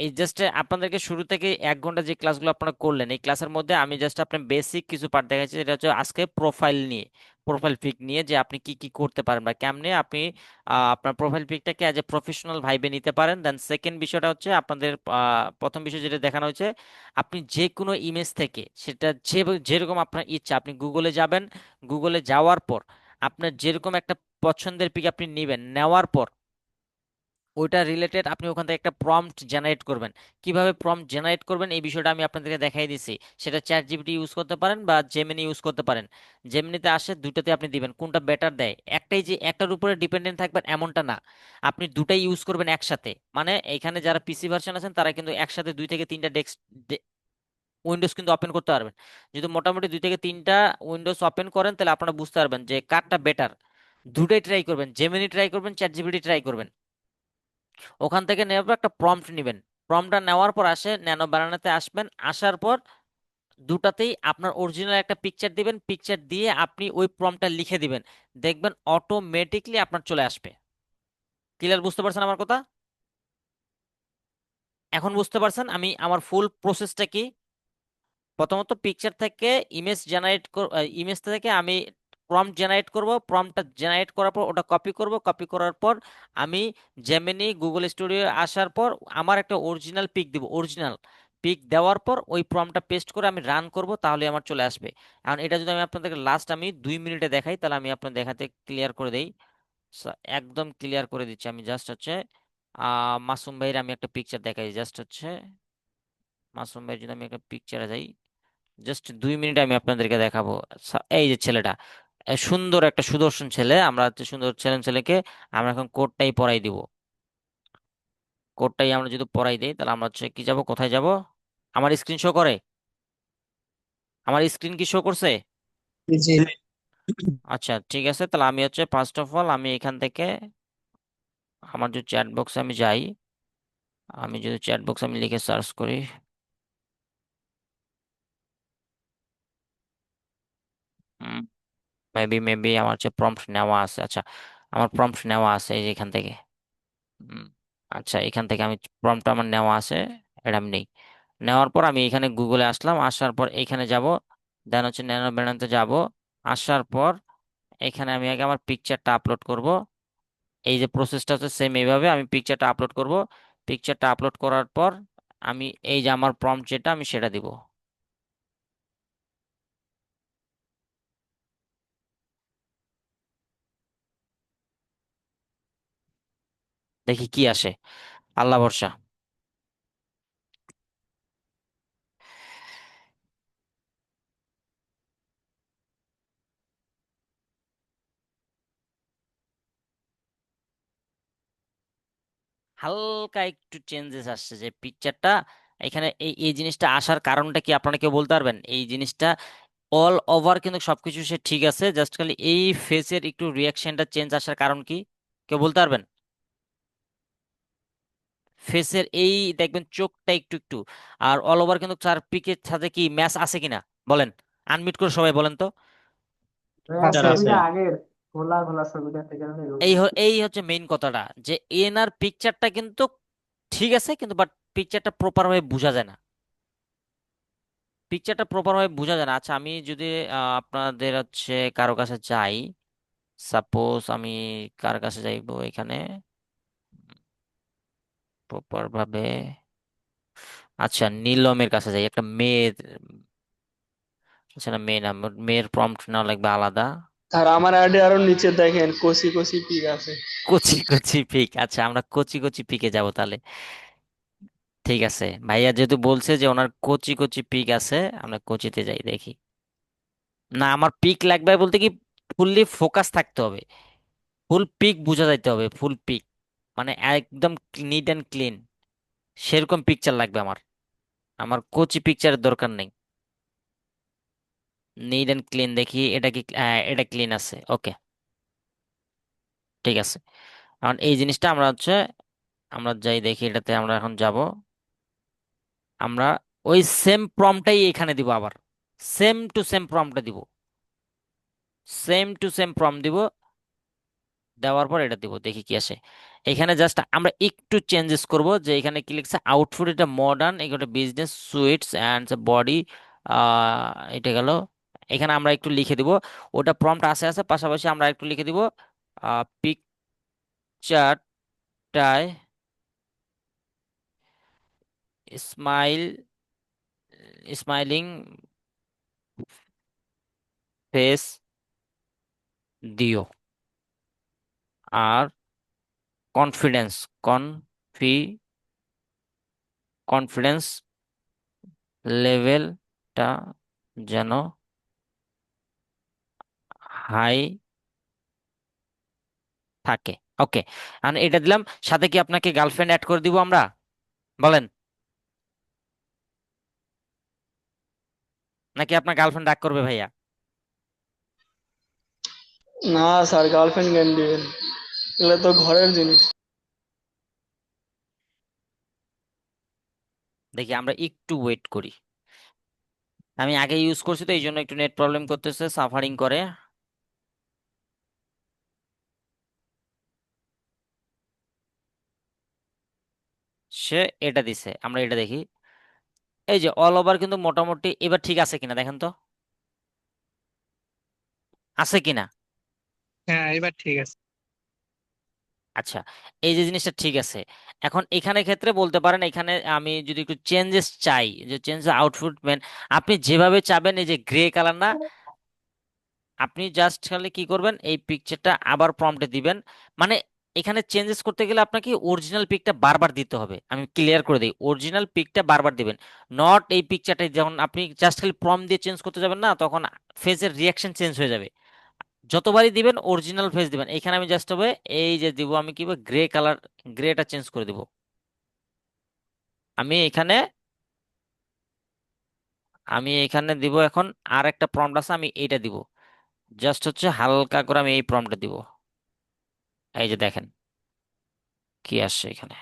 এই জাস্ট আপনাদেরকে শুরু থেকে 1 ঘন্টা যে ক্লাসগুলো আপনারা করলেন, এই ক্লাসের মধ্যে আমি জাস্ট আপনার বেসিক কিছু পার্ট দেখাচ্ছি, যেটা হচ্ছে আজকে প্রোফাইল নিয়ে, প্রোফাইল পিক নিয়ে, যে আপনি কি কি করতে পারেন বা কেমনে আপনি আপনার প্রোফাইল পিকটাকে অ্যাজ এ প্রফেশনাল ভাইবে নিতে পারেন। দেন সেকেন্ড বিষয়টা হচ্ছে আপনাদের প্রথম বিষয় যেটা দেখানো হয়েছে, আপনি যে কোনো ইমেজ থেকে, সেটা যেরকম আপনার ইচ্ছা, আপনি গুগলে যাবেন, গুগলে যাওয়ার পর আপনার যেরকম একটা পছন্দের পিক আপনি নেবেন, নেওয়ার পর ওইটা রিলেটেড আপনি ওখান থেকে একটা প্রম্পট জেনারেট করবেন। কিভাবে প্রম্পট জেনারেট করবেন এই বিষয়টা আমি আপনাদেরকে দেখাই দিছি। সেটা চ্যাট জিপিটি ইউজ করতে পারেন বা জেমিনি ইউজ করতে পারেন। জেমিনিতে আসে, দুটাতে আপনি দিবেন, কোনটা বেটার দেয়। একটাই যে একটার উপরে ডিপেন্ডেন্ট থাকবেন এমনটা না, আপনি দুটাই ইউজ করবেন একসাথে। মানে এখানে যারা পিসি ভার্সন আছেন তারা কিন্তু একসাথে 2 থেকে 3টা ডেস্ক উইন্ডোজ কিন্তু ওপেন করতে পারবেন। যদি মোটামুটি 2 থেকে 3টা উইন্ডোজ ওপেন করেন তাহলে আপনারা বুঝতে পারবেন যে কারটা বেটার। দুটাই ট্রাই করবেন, জেমিনি ট্রাই করবেন, চ্যাট জিপিটি ট্রাই করবেন। ওখান থেকে নেওয়ার পর একটা প্রম্পট নেবেন। প্রম্পটটা নেওয়ার পর ন্যানো বানানোতে আসবেন, আসার পর দুটাতেই আপনার অরিজিনাল একটা পিকচার দিবেন, পিকচার দিয়ে আপনি ওই প্রম্পটটা লিখে দিবেন, দেখবেন অটোমেটিকলি আপনার চলে আসবে। ক্লিয়ার? বুঝতে পারছেন আমার কথা? এখন বুঝতে পারছেন আমি আমার ফুল প্রসেসটা কি? প্রথমত পিকচার থেকে ইমেজ জেনারেট, ইমেজ থেকে আমি প্রম্পট জেনারেট করব, প্রম্পটটা জেনারেট করার পর ওটা কপি করব, কপি করার পর আমি জেমিনি গুগল স্টুডিও আসার পর আমার একটা অরিজিনাল পিক দিব, অরিজিনাল পিক দেওয়ার পর ওই প্রম্পটটা পেস্ট করে আমি রান করব, তাহলে আমার চলে আসবে। এখন এটা যদি আমি আপনাদেরকে লাস্ট আমি 2 মিনিটে দেখাই, তাহলে আমি আপনার দেখাতে ক্লিয়ার করে দেই। একদম ক্লিয়ার করে দিচ্ছি আমি। জাস্ট হচ্ছে মাসুম ভাইয়ের আমি একটা পিকচার দেখাই, জাস্ট হচ্ছে মাসুম ভাইয়ের যদি আমি একটা পিকচারে যাই, জাস্ট 2 মিনিটে আমি আপনাদেরকে দেখাবো। এই যে ছেলেটা, সুন্দর একটা সুদর্শন ছেলে, আমরা হচ্ছে সুন্দর ছেলেকে আমরা এখন কোডটাই পড়াই দিব। কোডটাই আমরা যদি পড়াই দিই তাহলে আমরা হচ্ছে কি যাব, কোথায় যাব? আমার স্ক্রিন শো করে? আমার স্ক্রিন কি শো করছে? জি। আচ্ছা ঠিক আছে, তাহলে আমি হচ্ছে ফার্স্ট অফ অল আমি এখান থেকে আমার যে চ্যাট বক্সে আমি যাই, আমি যদি চ্যাট বক্স আমি লিখে সার্চ করি, মেবি মেবি আমার হচ্ছে প্রম্পট নেওয়া আছে। আচ্ছা, আমার প্রম্পট নেওয়া আছে এই যে এখান থেকে। হুম, আচ্ছা এখান থেকে আমি প্রম্পটটা আমার নেওয়া আছে, এটা আমি নেই। নেওয়ার পর আমি এখানে গুগলে আসলাম, আসার পর এখানে যাব, দেন হচ্ছে ন্যানো বেনাতে যাব। আসার পর এখানে আমি আগে আমার পিকচারটা আপলোড করব। এই যে প্রসেসটা হচ্ছে সেম এইভাবে আমি পিকচারটা আপলোড করব। পিকচারটা আপলোড করার পর আমি এই যে আমার প্রম্পট যেটা আমি সেটা দিব। দেখি কি আসে, আল্লাহ ভরসা। হালকা একটু চেঞ্জেস আসছে যে পিকচারটা, এখানে এই এই জিনিসটা আসার কারণটা কি আপনারা কেউ বলতে পারবেন? এই জিনিসটা অল ওভার কিন্তু সবকিছু সে ঠিক আছে, জাস্ট খালি এই ফেসের একটু রিয়াকশনটা চেঞ্জ আসার কারণ কি কেউ বলতে পারবেন? ফেসের এই দেখবেন চোখটা একটু একটু, আর অল ওভার কিন্তু তার পিকের সাথে কি ম্যাচ আছে কিনা বলেন, আনমিউট করে সবাই বলেন তো। আছে আছে। এই হচ্ছে মেইন কথাটা, যে এনার পিকচারটা কিন্তু ঠিক আছে, কিন্তু বাট পিকচারটা প্রপার ভাবে বোঝা যায় না, পিকচারটা প্রপার ভাবে বোঝা যায় না। আচ্ছা আমি যদি আপনাদের হচ্ছে কারো কাছে যাই, সাপোজ আমি কার কাছে যাইবো এখানে প্রপার ভাবে, আচ্ছা নীলমের কাছে যাই, একটা মেয়ের, আচ্ছা না মেয়ে না, মেয়ের প্রম্পট নেওয়া লাগবে আলাদা। আর আমার আইডি আরো নিচে দেখেন, কচি কচি পিক আছে। কচি কচি পিক, আচ্ছা আমরা কচি কচি পিকে যাব তাহলে। ঠিক আছে, ভাইয়া যেহেতু বলছে যে ওনার কচি কচি পিক আছে, আমরা কচিতে যাই দেখি। না আমার পিক লাগবে বলতে কি, ফুললি ফোকাস থাকতে হবে, ফুল পিক বোঝা যাইতে হবে, ফুল পিক, মানে একদম নিট অ্যান্ড ক্লিন, সেরকম পিকচার লাগবে আমার। আমার কচি পিকচারের দরকার নেই, নিট অ্যান্ড ক্লিন। দেখি এটা কি, এটা ক্লিন আছে, ওকে ঠিক আছে। কারণ এই জিনিসটা আমরা হচ্ছে, আমরা যাই দেখি এটাতে, আমরা এখন যাব, আমরা ওই সেম প্রম্পটাই এখানে দিব আবার, সেম টু সেম প্রম্পটা দিব, সেম টু সেম প্রম্পট দিব। দেওয়ার পর এটা দিব, দেখি কি আসে। এখানে জাস্ট আমরা একটু চেঞ্জেস করব, যে এখানে কি লিখছে আউটপুট, এটা মডার্ন, এটা বিজনেস সুইটস অ্যান্ড বডি, এটা গেল। এখানে আমরা একটু লিখে দিব, ওটা প্রম্পট আছে আছে, পাশাপাশি আমরা একটু লিখে দিব পিকচারটায় স্মাইল, স্মাইলিং ফেস দিও, আর কনফিডেন্স, কনফি কনফিডেন্স লেভেলটা যেন হাই থাকে। ওকে, আর এটা দিলাম। সাথে কি আপনাকে গার্লফ্রেন্ড অ্যাড করে দিব আমরা, বলেন? নাকি আপনার গার্লফ্রেন্ড রাগ করবে ভাইয়া? না স্যার, গার্লফ্রেন্ড কেন দিবেন? এগুলো তো ঘরের জিনিস। দেখি, আমরা একটু ওয়েট করি। আমি আগে ইউজ করছি তো এই জন্য একটু নেট প্রবলেম করতেছে, সাফারিং করে। সে এটা দিছে, আমরা এটা দেখি। এই যে অল ওভার কিন্তু মোটামুটি এবার ঠিক আছে কিনা দেখেন তো, আছে কিনা। হ্যাঁ, এবার ঠিক আছে। আচ্ছা, এই যে জিনিসটা ঠিক আছে। এখন এখানে ক্ষেত্রে বলতে পারেন, এখানে আমি যদি একটু চেঞ্জেস চাই, যে চেঞ্জ আউটপুট মেন, আপনি যেভাবে চাবেন, এই যে গ্রে কালার না, আপনি জাস্ট খালি কি করবেন, এই পিকচারটা আবার প্রম্পটে দিবেন। মানে এখানে চেঞ্জেস করতে গেলে আপনাকে অরিজিনাল পিকটা বারবার দিতে হবে, আমি ক্লিয়ার করে দিই, অরিজিনাল পিকটা বারবার দিবেন। নট এই পিকচারটা, যখন আপনি জাস্ট খালি প্রম্পট দিয়ে চেঞ্জ করতে যাবেন না, তখন ফেসের রিয়াকশন চেঞ্জ হয়ে যাবে। যতবারই দিবেন অরিজিনাল ফেস দিবেন। এখানে আমি জাস্ট হবে এই যে দিব, আমি কি গ্রে কালার, গ্রেটা চেঞ্জ করে দিব। আমি এখানে আমি এখানে দিব এখন। আর একটা প্রম্পট আছে, আমি এইটা দিব। জাস্ট হচ্ছে হালকা করে আমি এই প্রম্পটটা দিব। এই যে দেখেন কি আসছে এখানে,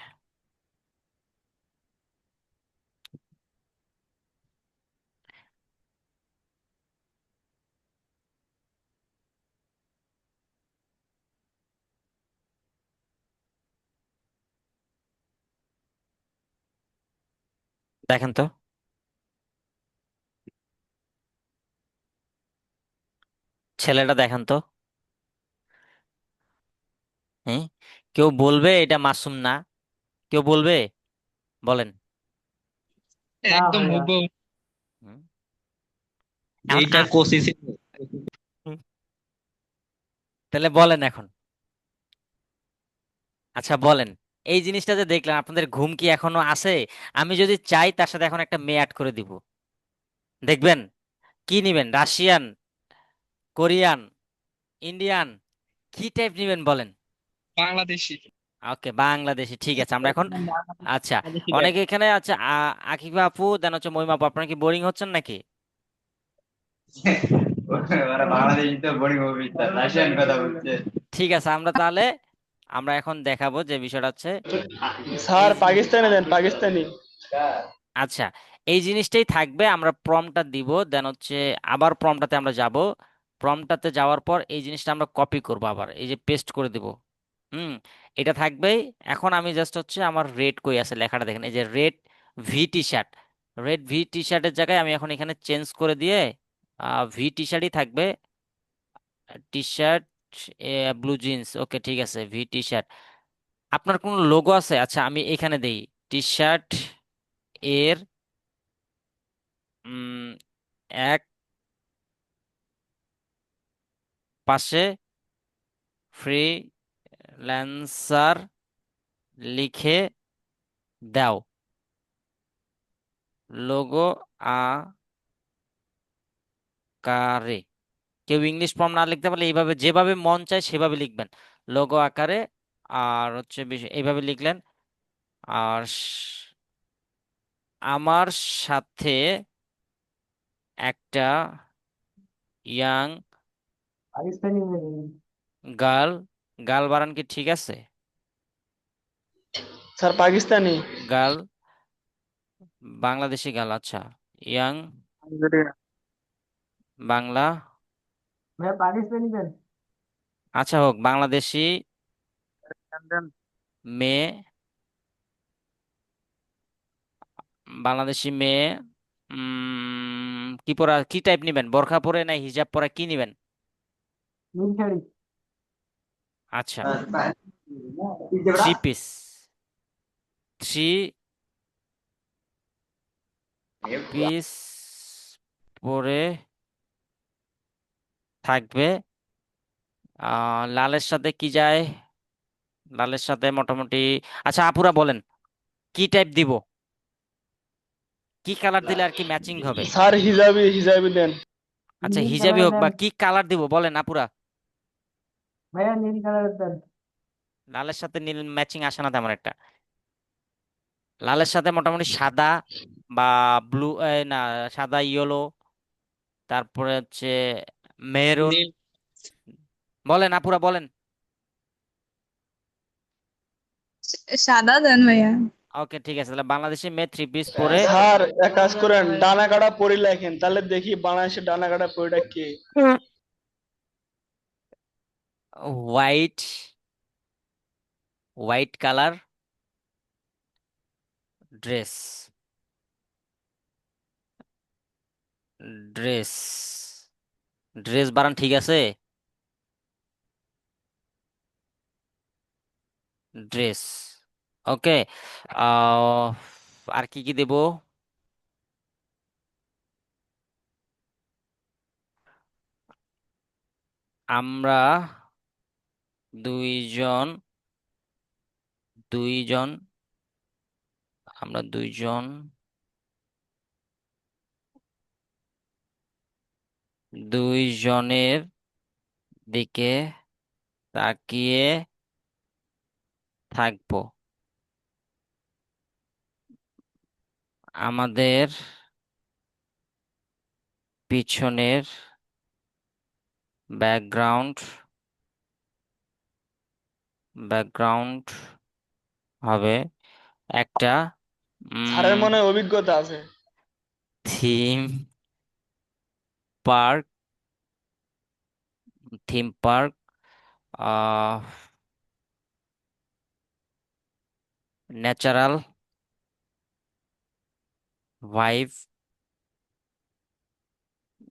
দেখেন তো, ছেলেটা দেখেন তো। হ্যাঁ, কেউ বলবে এটা মাসুম না? কেউ বলবে? বলেন। না একদম ভাইয়া। হুবহু। হুম। এখন এইটা কোচিং। হুম, তাহলে বলেন এখন। আচ্ছা বলেন, এই জিনিসটা যে দেখলাম, আপনাদের ঘুম কি এখনো আছে? আমি যদি চাই তার সাথে এখন একটা মেয়ে অ্যাড করে দিব, দেখবেন। কি নিবেন, রাশিয়ান, কোরিয়ান, ইন্ডিয়ান, কি টাইপ নিবেন বলেন? বাংলাদেশি। ওকে, বাংলাদেশি, ঠিক আছে। আমরা এখন, আচ্ছা, বাংলাদেশি দেখ। অনেকে এখানে আছে, আকিবা আপু, দেন হচ্ছে মইমা আপু, আপনার কি বোরিং হচ্ছেন নাকি? ওরা বাংলাদেশি তো বোরিং মুভি, রাশিয়ান কথা বলছে। ঠিক আছে, আমরা তাহলে আমরা এখন দেখাবো যে বিষয়টা হচ্ছে স্যার এই, পাকিস্তানি দেন, পাকিস্তানি। আচ্ছা, এই জিনিসটাই থাকবে। আমরা প্রমটা দিব, দেন হচ্ছে আবার প্রমটাতে আমরা যাব। প্রমটাতে যাওয়ার পর এই জিনিসটা আমরা কপি করব, আবার এই যে পেস্ট করে দিব। হুম, এটা থাকবেই। এখন আমি জাস্ট হচ্ছে আমার রেড কই আছে লেখাটা দেখেন, এই যে red V T shirt, red V T শার্টের জায়গায় আমি এখন এখানে চেঞ্জ করে দিয়ে ভি টি শার্টই থাকবে। টি শার্ট, ব্লু জিন্স, ওকে ঠিক আছে, ভি টি শার্ট। আপনার কোনো লোগো আছে? আচ্ছা, আমি এখানে দেই টি শার্ট এর উম, এক পাশে ফ্রিল্যান্সার লিখে দাও, লোগো আকারে। কেউ ইংলিশ ফর্ম না লিখতে পারলে এইভাবে যেভাবে মন চায় সেভাবে লিখবেন, লোগো আকারে। আর হচ্ছে এইভাবে লিখলেন। আর আমার সাথে একটা ইয়াং পাকিস্তানি। গার্ল, গার্ল বানান কি ঠিক আছে? Sir Pakistani. Girl, Bangladeshi girl, আচ্ছা, ইয়াং বাংলা, ভাইয়া পাকিস্তানি দেন। আচ্ছা হোক, বাংলাদেশি মেয়ে, বাংলাদেশি মেয়ে। কি পরা, কি টাইপ নিবেন, বোরখা পরে না হিজাব পরা, কি নিবেন? আচ্ছা, থ্রি পিস, থ্রি পিস পরে থাকবে। লালের সাথে কি যায়? লালের সাথে মোটামুটি, আচ্ছা আপুরা বলেন কি টাইপ দিব, কি কালার দিলে আর কি ম্যাচিং হবে? স্যার হিজাবি হিজাবি দেন। আচ্ছা হিজাবি হোক, বা কি কালার দিব বলেন আপুরা। লালের সাথে নীল ম্যাচিং আসে না তেমন একটা। লালের সাথে মোটামুটি সাদা বা ব্লু, না, সাদা ইয়েলো, তারপরে হচ্ছে মেরুন। নীল। বলেন আপুরা বলেন। সাদা দেন ভাইয়া। ওকে ঠিক আছে, তাহলে বাংলাদেশি মেয়ে থ্রি পিস পরে। স্যার এক কাজ করেন, ডানা কাটা পরি লেখেন, তাহলে দেখি বাংলাদেশের ডানা কাটা পরিটা কে। White, white colour dress, dress, dress বানান ঠিক আছে? ড্রেস, ওকে। আর কি কি দেব? আমরা দুইজন, দুইজন, আমরা দুইজন, দুইজনের দিকে তাকিয়ে থাকবো। আমাদের পিছনের ব্যাকগ্রাউন্ড, ব্যাকগ্রাউন্ড হবে একটা স্যারের মনে হয় অভিজ্ঞতা আছে। থিম পার্ক, থিম পার্ক, আহ ন্যাচারাল ভাইব,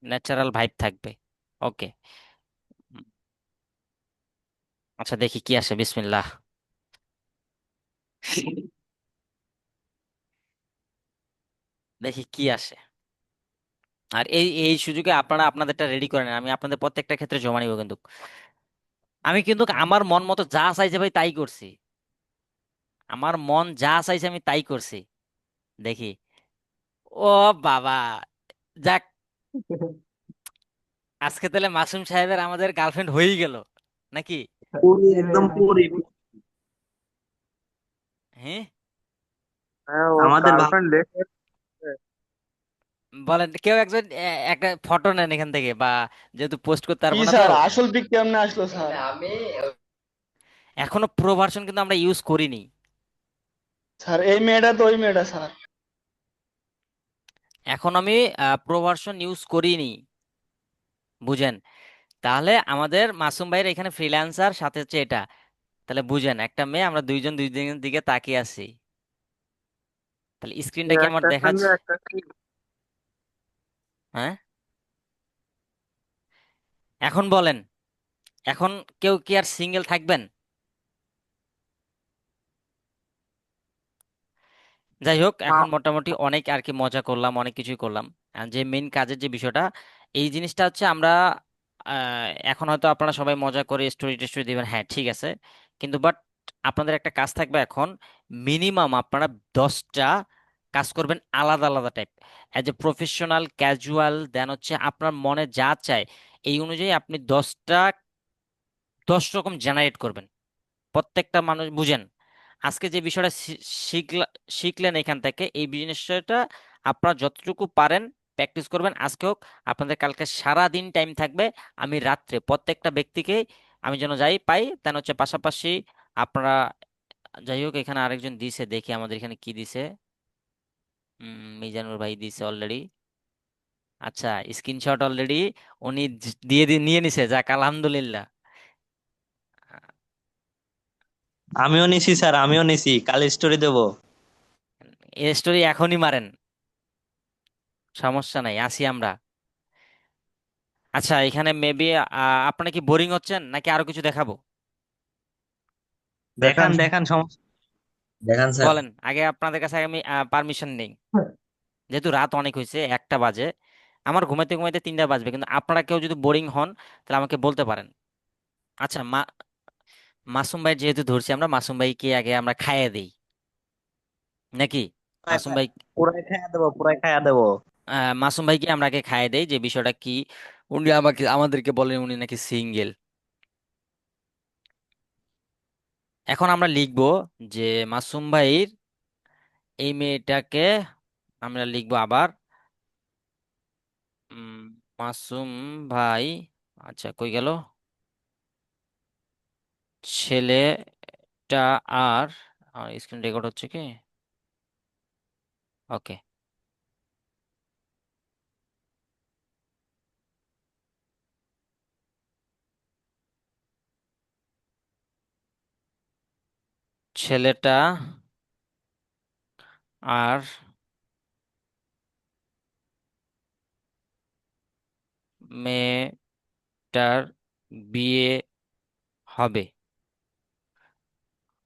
ন্যাচারাল ভাইব থাকবে। ওকে, আচ্ছা দেখি কি আসে, বিসমিল্লাহ। দেখি কি আসে। আর এই এই সুযোগে আপনারা আপনাদেরটা রেডি করেন, আমি আপনাদের প্রত্যেকটা ক্ষেত্রে জমা নিব কিন্তু। আমি কিন্তু আমার মন মতো যা চাইছে ভাই তাই করছি, আমার মন যা চাইছে আমি তাই করছি। দেখি। ও বাবা, যাক, আজকে তাহলে মাসুম সাহেবের আমাদের গার্লফ্রেন্ড হয়েই গেল নাকি? পুরি একদম পুরি। হ্যাঁ, হ্যাঁ, ও আমাদের গার্লফ্রেন্ড দেখে। বলেন কেউ একজন একটা ফটো নেন এখান থেকে, বা যেহেতু পোস্ট করতে কি পারবো না তো। স্যার আসল পিক কেমনে আসলো স্যার? এখনো প্রো ভার্সন কিন্তু আমরা ইউজ করিনি। স্যার এই মেয়েটা তো ওই মেয়েটা স্যার। এখন আমি প্রো ভার্সন ইউজ করিনি, বুঝেন? তাহলে আমাদের মাসুম ভাইয়ের এখানে ফ্রিল্যান্সার, সাথে হচ্ছে এটা, তাহলে বুঝেন একটা মেয়ে, আমরা দুইজন দুইজনের দিকে তাকিয়ে আছি। তাহলে স্ক্রিনটা কি আমার একটা দেখাচ্ছে? সঙ্গে একটা কি? হ্যাঁ, এখন বলেন, এখন কেউ কি আর সিঙ্গেল থাকবেন? যাই হোক, এখন মোটামুটি অনেক আর কি মজা করলাম, অনেক কিছুই করলাম। আর যে মেইন কাজের যে বিষয়টা, এই জিনিসটা হচ্ছে আমরা এখন হয়তো আপনারা সবাই মজা করে স্টোরি টেস্টোরি দিবেন, হ্যাঁ ঠিক আছে, কিন্তু বাট আপনাদের একটা কাজ থাকবে এখন, মিনিমাম আপনারা 10টা কাজ করবেন আলাদা আলাদা type, as a professional, casual, then হচ্ছে আপনার মনে যা চায় এই অনুযায়ী আপনি 10 রকম জেনারেট করবেন। প্রত্যেকটা মানুষ বুঝেন, আজকে যে বিষয়টা শিখলেন এখান থেকে, এই বিষয়টা আপনারা যতটুকু পারেন প্র্যাকটিস করবেন আজকে হোক, আপনাদের কালকে সারা দিন টাইম থাকবে। আমি রাত্রে প্রত্যেকটা ব্যক্তিকে আমি যেন যাই পাই, তেন হচ্ছে পাশাপাশি আপনারা, যাই হোক এখানে আরেকজন দিছে, দেখি আমাদের এখানে কি দিছে। মিজানুর ভাই দিছে অলরেডি। আচ্ছা, স্ক্রিনশট অলরেডি উনি দিয়ে নিয়ে নিছে, যাক আলহামদুলিল্লাহ। আমিও নিছি স্যার, আমিও নিছি, কাল স্টোরি দেবো। এই স্টোরি এখনই মারেন, সমস্যা নাই, আসি আমরা। আচ্ছা, এখানে মেবি আপনারা কি বোরিং হচ্ছেন নাকি আরো কিছু দেখাবো? দেখান দেখান, সমস্যা। দেখান স্যার। বলেন, আগে আপনাদের কাছে আমি পারমিশন নেই, যেহেতু রাত অনেক হয়েছে, 1টা বাজে, আমার ঘুমাইতে ঘুমাইতে 3টা বাজবে, কিন্তু আপনারা কেউ যদি বোরিং হন তাহলে আমাকে বলতে পারেন। আচ্ছা, মাসুম ভাই যেহেতু ধরছি, আমরা মাসুম ভাইকে আগে আমরা খাইয়ে দিই নাকি? মাসুম ভাই, পুরাই খাইয়া দেবো, পুরাই খাইয়া দেবো। মাসুম ভাইকে আমরা আগে খাইয়ে দেই, যে বিষয়টা কি। উনি আমাদেরকে বলেন উনি নাকি সিঙ্গেল। এখন আমরা লিখবো যে মাসুম ভাইয়ের এই মেয়েটাকে আমরা লিখবো আবার, উম, মাসুম ভাই, আচ্ছা কই গেল ছেলেটা, আর স্ক্রিন রেকর্ড হচ্ছে কি? ওকে। ছেলেটা আর মেয়েটার বিয়ে হবে,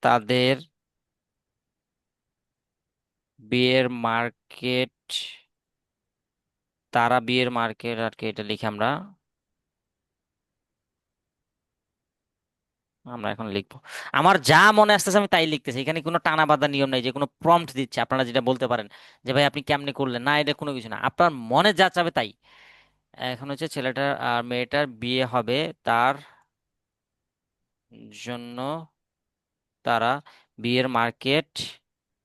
তাদের বিয়ের মার্কেট, তারা বিয়ের মার্কেট, আর কি এটা লিখে আমরা আমরা এখন লিখবো। আমার যা মনে আসতেছে আমি তাই লিখতেছি, এখানে কোনো টানা বাঁধা নিয়ম নাই যে কোনো প্রম্পট দিচ্ছে আপনারা যেটা বলতে পারেন যে ভাই আপনি কেমনে করলেন, না এটা কোনো কিছু না, আপনার মনে যা চাবে তাই। এখন হচ্ছে ছেলেটার আর মেয়েটার বিয়ে হবে, তার জন্য তারা বিয়ের মার্কেট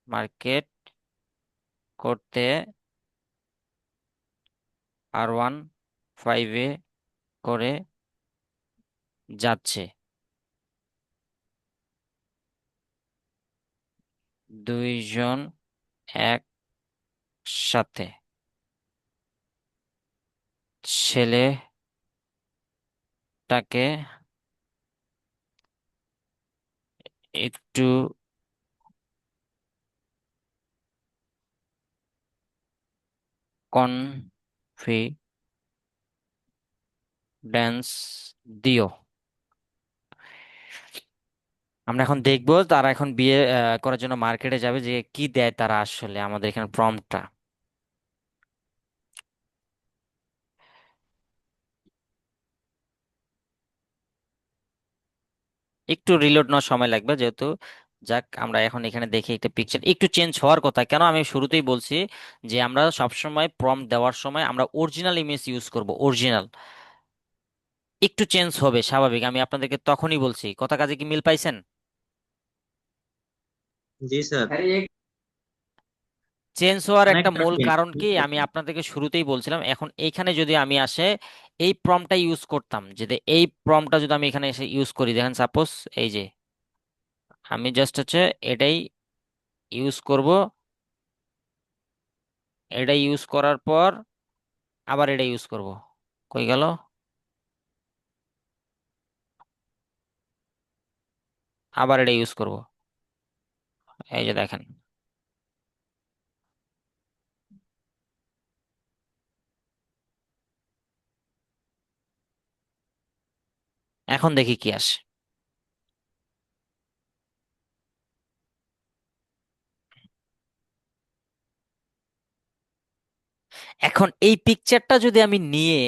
মার্কেট করতে R15-এ করে যাচ্ছে, দুইজন একসাথে। ছেলেটাকে একটু কনফিডেন্স দিও। আমরা এখন দেখবো তারা এখন বিয়ে করার জন্য মার্কেটে যাবে, যে কি দেয় তারা আসলে আমাদের এখানে প্রম্পটটা। একটু রিলোড নেওয়ার সময় লাগবে যেহেতু, যাক আমরা এখন এখানে দেখি একটা পিকচার একটু চেঞ্জ হওয়ার কথা। কেন আমি শুরুতেই বলছি যে আমরা সবসময় প্রম্পট দেওয়ার সময় আমরা অরিজিনাল ইমেজ ইউজ করব, অরিজিনাল। একটু চেঞ্জ হবে স্বাভাবিক, আমি আপনাদেরকে তখনই বলছি, কথা কাজে কি মিল পাইছেন? জি স্যার। अरे एक চেঞ্জ হওয়ার একটা অনেকটা মূল change। কারণ কি আমি আপনাদেরকে শুরুতেই বলছিলাম, এখন এইখানে যদি আমি আসে এই প্রম্পটটা ইউজ করতাম, যদি এই প্রম্পটটা যদি আমি এখানে এসে ইউজ করি, দেখেন সাপোজ এই যে আমি জাস্ট হচ্ছে এটাই ইউজ করব, এটা ইউজ করার পর আবার এটা ইউজ করব, কই গেল, আবার এটা ইউজ করব, এই যে দেখেন। এখন দেখি কি আসে। এখন এই পিকচারটা যদি আমি নিয়ে,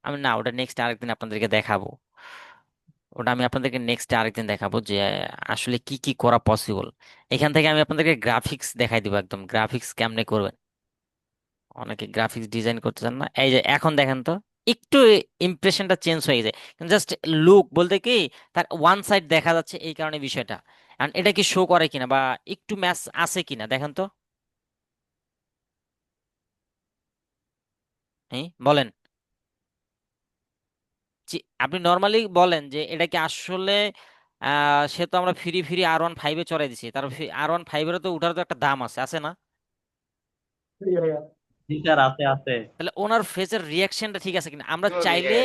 আমি না, ওটা নেক্সট আরেকদিন আপনাদেরকে দেখাবো, ওটা আমি আপনাদেরকে নেক্সট আরেকদিন দেখাবো যে আসলে কি কি করা পসিবল। এখান থেকে আমি আপনাদেরকে গ্রাফিক্স দেখাই দিব, একদম গ্রাফিক্স কেমনে করবেন। অনেকে গ্রাফিক্স ডিজাইন করতে চান না, এই যে এখন দেখেন তো, একটু ইমপ্রেশনটা চেঞ্জ হয়ে যায়, জাস্ট লুক বলতে কি, তার ওয়ান সাইড দেখা যাচ্ছে এই কারণে বিষয়টা। আর এটা কি শো করে কিনা বা একটু ম্যাচ আছে কিনা দেখেন তো, হ্যাঁ বলেন। আপনি নর্মালি বলেন যে এটা কি আসলে সে তো আমরা ফ্রি ফ্রি R15-এ চড়াই দিছি, তার R15-এরও তো উঠার তো একটা দাম আছে, আছে না? জি স্যার, আছে আছে। তাহলে ওনার ফেসের রিয়াকশনটা ঠিক আছে কিনা আমরা চাইলে,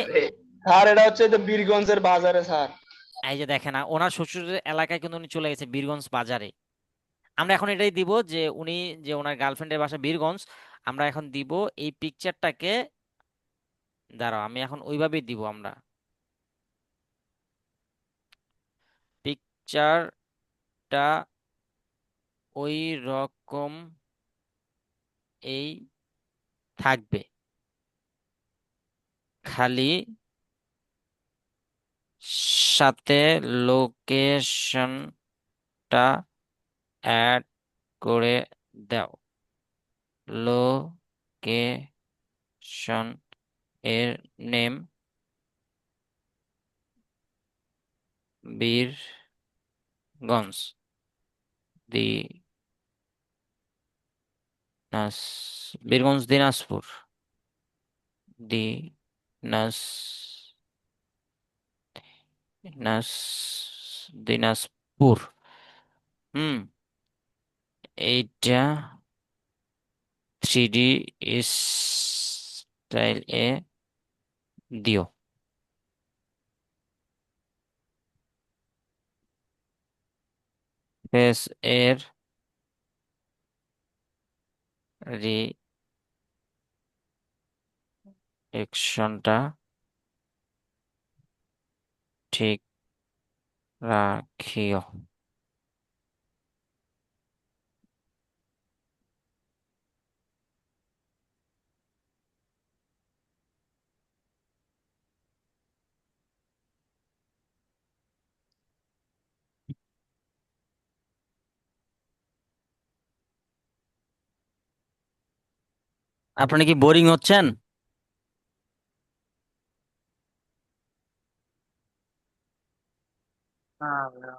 স্যার এটা হচ্ছে যে বীরগঞ্জের বাজারে স্যার। এই যে দেখেন ওনার শ্বশুরের এলাকায় কিন্তু উনি চলে গেছে বীরগঞ্জ বাজারে। আমরা এখন এটাই দিব যে উনি, যে ওনার গার্লফ্রেন্ডের বাসা বীরগঞ্জ, আমরা এখন দিব এই পিকচারটাকে। দাঁড়াও, আমি এখন ওইভাবেই দিব আমরা। পিকচারটা ওই রকম এই থাকবে, খালি সাথে লোকেশনটা অ্যাড করে দাও। লোকেশন এর নেম বীরগঞ্জ, দিনাজ বীরগঞ্জ দিনাজপুর, দিনাজ দিনাজ দিনাজপুর। হুম, এইটা 3D স্টাইল এ দিও। ফেস এর রিঅ্যাকশনটা ঠিক রাখিও। আপনি কি বোরিং হচ্ছেন? না ভাইয়া।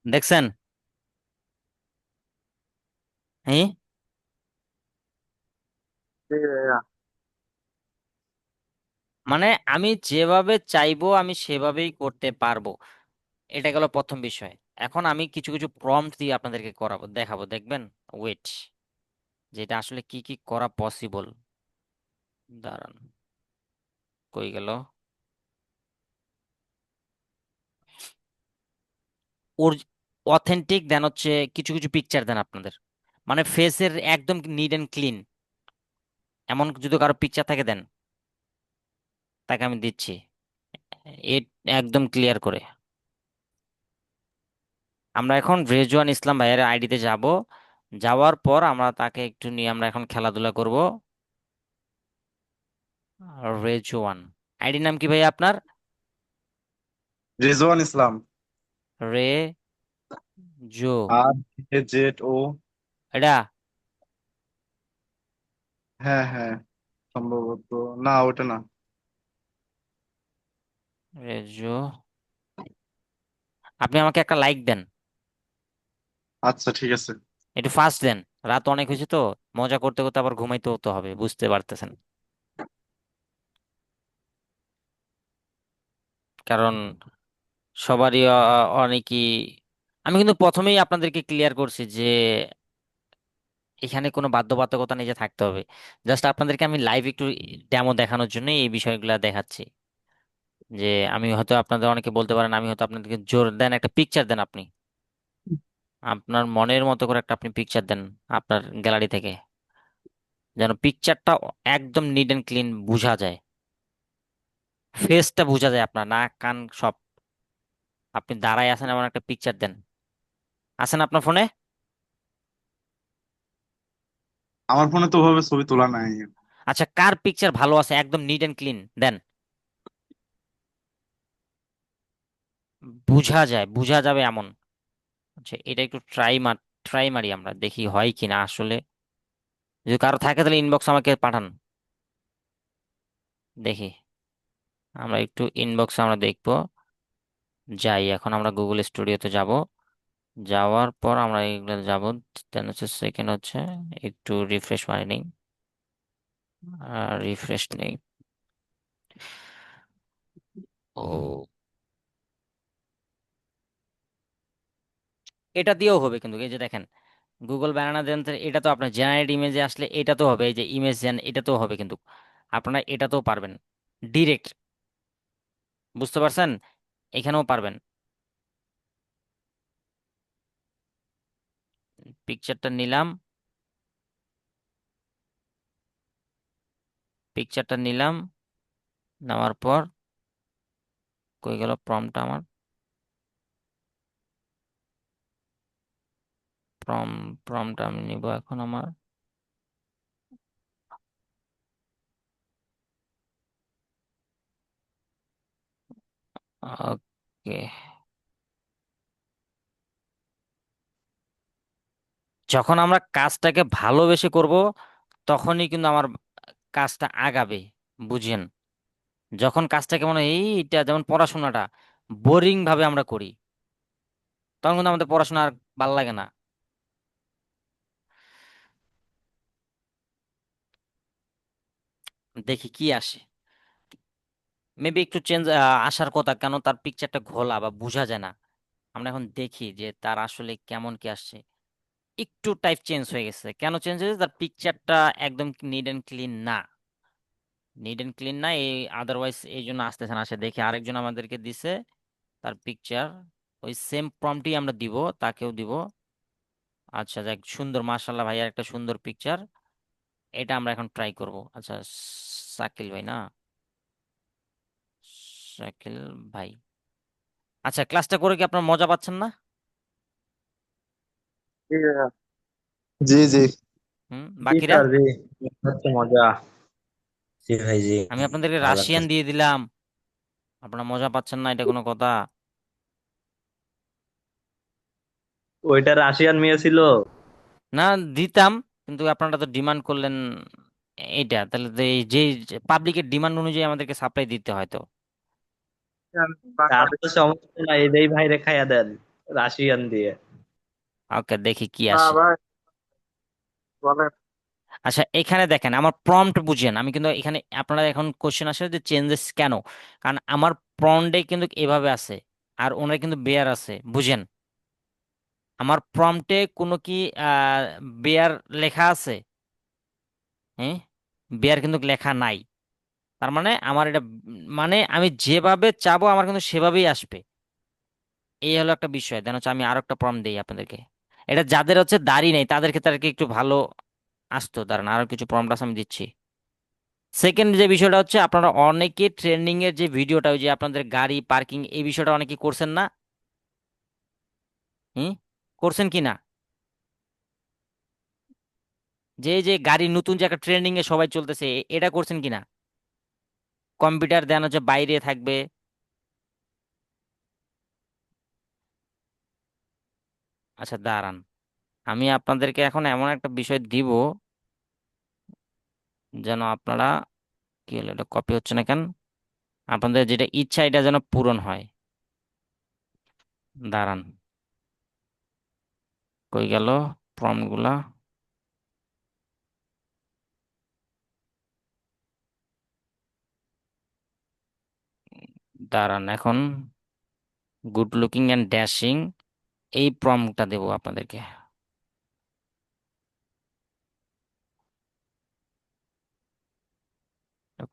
দেখছেন? হ্যাঁ, জি ভাইয়া। মানে আমি যেভাবে চাইবো আমি সেভাবেই করতে পারবো। এটা গেল প্রথম বিষয়। এখন আমি কিছু কিছু প্রম্পট দিয়ে আপনাদেরকে করাবো, দেখাবো, দেখবেন। ওয়েট, যেটা আসলে কি কি করা পসিবল। দাঁড়ান, কই গেল? ওর অথেন্টিক দেন হচ্ছে, কিছু কিছু পিকচার দেন আপনাদের, মানে ফেসের একদম নিট এন্ড ক্লিন, এমন যদি কারো পিকচার থাকে দেন, তাকে আমি দিচ্ছি এ একদম ক্লিয়ার করে। আমরা এখন রেজওয়ান ইসলাম ভাইয়ের আইডিতে যাব। যাওয়ার পর আমরা তাকে একটু নিয়ে আমরা এখন খেলাধুলা করব। রেজওয়ান, আইডি নাম কি ভাই আপনার? রিজওয়ান ইসলাম। রে জো, আর জেড ও। এটা হ্যাঁ হ্যাঁ, সম্ভবত। না, ওটা না। রেজো। আপনি আমাকে একটা লাইক দেন, আচ্ছা ঠিক আছে। একটু ফাস্ট দেন। রাত অনেক হয়েছে তো, মজা করতে করতে আবার ঘুমাইতে হতে হবে, বুঝতে পারতেছেন। কারণ সবারই অনেকই, আমি কিন্তু প্রথমেই আপনাদেরকে ক্লিয়ার করছি যে এখানে কোনো বাধ্যবাধকতা নিয়ে যে থাকতে হবে। জাস্ট আপনাদেরকে আমি লাইভ একটু ডেমো দেখানোর জন্য এই বিষয়গুলো দেখাচ্ছি। যে আমি হয়তো, আপনাদের অনেকে বলতে পারেন আমি হয়তো আপনাদেরকে জোর দেন, একটা পিকচার দেন আপনি, আপনার মনের মতো করে একটা আপনি পিকচার দেন আপনার গ্যালারি থেকে, যেন পিকচারটা একদম নিট এন্ড ক্লিন বোঝা যায়, ফেসটা বোঝা যায়, আপনার নাক কান সব। আপনি দাঁড়ায় আছেন এমন একটা পিকচার দেন। আছেন আপনার ফোনে? আমার ফোনে তো ওভাবে ছবি তোলা নাই। আচ্ছা, কার পিকচার ভালো আছে একদম নিট এন্ড ক্লিন দেন, বোঝা যায়, বোঝা যাবে এমন। আচ্ছা, এটা একটু ট্রাই মারি আমরা, দেখি হয় কিনা আসলে। যদি কারো থাকে তাহলে ইনবক্স আমাকে পাঠান, দেখি। আমরা একটু ইনবক্সে আমরা দেখবো। যাই, এখন আমরা গুগল স্টুডিওতে যাব। যাওয়ার পর আমরা এগুলো যাব। দেন হচ্ছে সেকেন্ড হচ্ছে একটু রিফ্রেশ মারি নেই, রিফ্রেশ নেই। ও, এটা দিয়েও হবে কিন্তু, এই যে দেখেন, গুগল ব্যানানা দেন তো এটা তো আপনার জেনারেট ইমেজে আসলে এটা তো হবে, এই যে ইমেজ জেন এটা তো হবে, কিন্তু আপনারা এটা তো পারবেন ডিরেক্ট, বুঝতে পারছেন? এখানেও পারবেন। পিকচারটা নিলাম, পিকচারটা নিলাম, নেওয়ার পর কই গেল প্রম্পটটা আমার? প্রম্পটটা আমি নিব এখন আমার। ওকে, যখন আমরা কাজটাকে ভালোবেসে করব তখনই কিন্তু আমার কাজটা আগাবে, বুঝেন? যখন কাজটাকে মনে হয় এইটা যেমন পড়াশোনাটা বোরিং ভাবে আমরা করি, তখন কিন্তু আমাদের পড়াশোনা আর ভাল লাগে না। দেখি কি আসে, মেবি একটু চেঞ্জ আসার কথা, কেন তার পিকচারটা ঘোলা বা বোঝা যায় না। আমরা এখন দেখি যে তার আসলে কেমন কি আসছে। একটু টাইপ চেঞ্জ হয়ে গেছে, কেন চেঞ্জ হয়েছে? তার পিকচারটা একদম নিট এন্ড ক্লিন না, নিট এন্ড ক্লিন না এই, আদারওয়াইজ এই জন্য আসতেছে না। আসে দেখি আরেকজন আমাদেরকে দিছে তার পিকচার, ওই সেম প্রম্পটই আমরা দিব, তাকেও দিব। আচ্ছা যাক, সুন্দর, মাশাল্লাহ ভাইয়ার একটা সুন্দর পিকচার, এটা আমরা এখন ট্রাই করব। আচ্ছা, শাকিল ভাই না, শাকিল ভাই। আচ্ছা, ক্লাসটা করে কি আপনার মজা পাচ্ছেন না? জি ভাইয়া। জি জি। জি বাকিরা? স্যার জি। হচ্ছে মজা। জি ভাই জি, আমি আপনাদেরকে ভালো রাশিয়ান লাগতেছে। দিয়ে দিলাম, আপনারা মজা পাচ্ছেন না, এটা কোনো কথা? ওইটা রাশিয়ান মেয়ে ছিল। না, দিতাম, কিন্তু আপনারা তো ডিমান্ড করলেন এইটা, তাহলে তো এই যে পাবলিকের ডিমান্ড অনুযায়ী আমাদেরকে সাপ্লাই দিতে হয় তো। তার তো সমস্যা নাই, এটাই ভাই রেখাইয়া দেন রাশিয়ান দিয়ে। ওকে, দেখি কি হ্যাঁ আসে। ভাই বলেন। আচ্ছা, এখানে দেখেন আমার প্রম্পট বুঝেন, আমি কিন্তু এখানে আপনারা এখন কোশ্চেন আসে যে চেঞ্জেস কেন, কারণ আমার প্রম্পটে কিন্তু এভাবে আছে আর ওনার কিন্তু বেয়ার আছে, বুঝেন? আমার প্রম্পটে কোনো কি আহ বেয়ার লেখা আছে? হ্যাঁ, বেয়ার কিন্তু লেখা নাই। তার মানে আমার এটা মানে আমি যেভাবে চাবো আমার কিন্তু সেভাবেই আসবে। এই হলো একটা বিষয়। দেন হচ্ছে আমি আরো একটা প্রম্পট দিই আপনাদেরকে, এটা যাদের হচ্ছে দাড়ি নেই তাদের ক্ষেত্রে আর কি একটু ভালো আসতো। দাঁড়ান, আরো কিছু প্রম্পট আছে আমি দিচ্ছি। সেকেন্ড যে বিষয়টা হচ্ছে, আপনারা অনেকে ট্রেন্ডিং এর যে ভিডিওটা, ওই যে আপনাদের গাড়ি পার্কিং এই বিষয়টা অনেকে করছেন না? হুম, করছেন কি না? যে এই যে গাড়ি নতুন যে একটা ট্রেন্ডিং এ সবাই চলতেছে, এটা করছেন কিনা? কম্পিউটার দেন হচ্ছে বাইরে থাকবে। আচ্ছা দাঁড়ান, আমি আপনাদেরকে এখন এমন একটা বিষয় দিব যেন আপনারা, কি হলো এটা কপি হচ্ছে না কেন? আপনাদের যেটা ইচ্ছা এটা যেন পূরণ হয়। দাঁড়ান, কই গেল প্রম্পট গুলা? দাঁড়ান, এখন গুড লুকিং অ্যান্ড ড্যাশিং এই প্রম্পটটা দেবো আপনাদেরকে।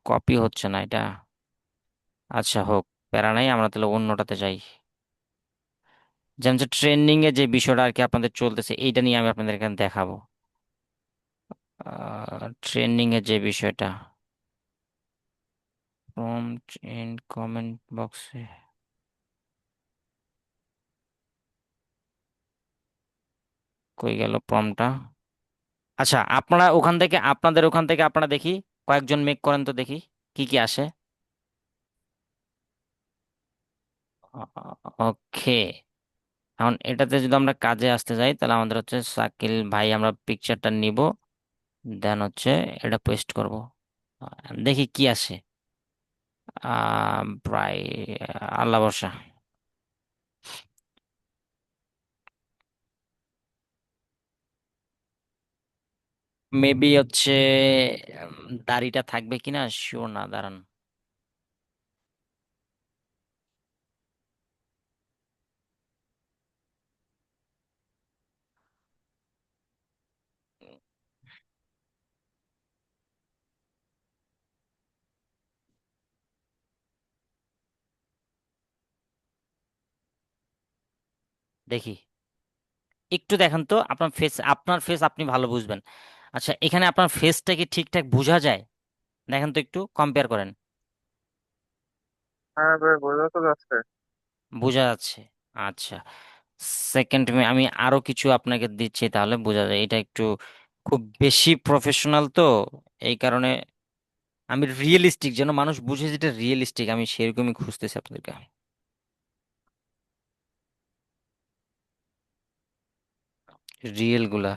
কপি হচ্ছে না এটা। আচ্ছা হোক, প্যারা নাই, আমরা তাহলে অন্যটাতে যাই। যেমন যে ট্রেন্ডিং এ যে বিষয়টা আর কি আপনাদের চলতেছে এইটা নিয়ে আমি আপনাদের এখানে দেখাবো। ট্রেন্ডিং এর যে বিষয়টা, প্রম্পট ইন কমেন্ট বক্সে, কই গেল প্রম্পটটা? আচ্ছা, আপনারা ওখান থেকে, আপনাদের ওখান থেকে আপনারা দেখি কয়েকজন মেক করেন তো দেখি কি কি আসে। ওকে, এখন এটাতে যদি আমরা কাজে আসতে যাই তাহলে আমাদের হচ্ছে শাকিল ভাই, আমরা পিকচারটা নিব, দেন হচ্ছে এটা পেস্ট করব, দেখি কি আসে। প্রায় আল্লাহ ভরসা। মেবি হচ্ছে দাড়িটা থাকবে কিনা শিওর না, দাঁড়ান। দেখি একটু দেখেন তো আপনার ফেস আপনি ভালো বুঝবেন। আচ্ছা, এখানে আপনার ফেসটা কি ঠিকঠাক বোঝা যায়? দেখেন তো, একটু কম্পেয়ার করেন। হ্যাঁ ভাই, বোঝা তো যাচ্ছে। বোঝা যাচ্ছে। আচ্ছা, সেকেন্ড আমি আরো কিছু আপনাকে দিচ্ছি, তাহলে বোঝা যায়। এটা একটু খুব বেশি প্রফেশনাল তো, এই কারণে আমি রিয়েলিস্টিক, যেন মানুষ বুঝে যেটা রিয়েলিস্টিক, আমি সেরকমই খুঁজতেছি আপনাদেরকে। রিয়েল গুলা,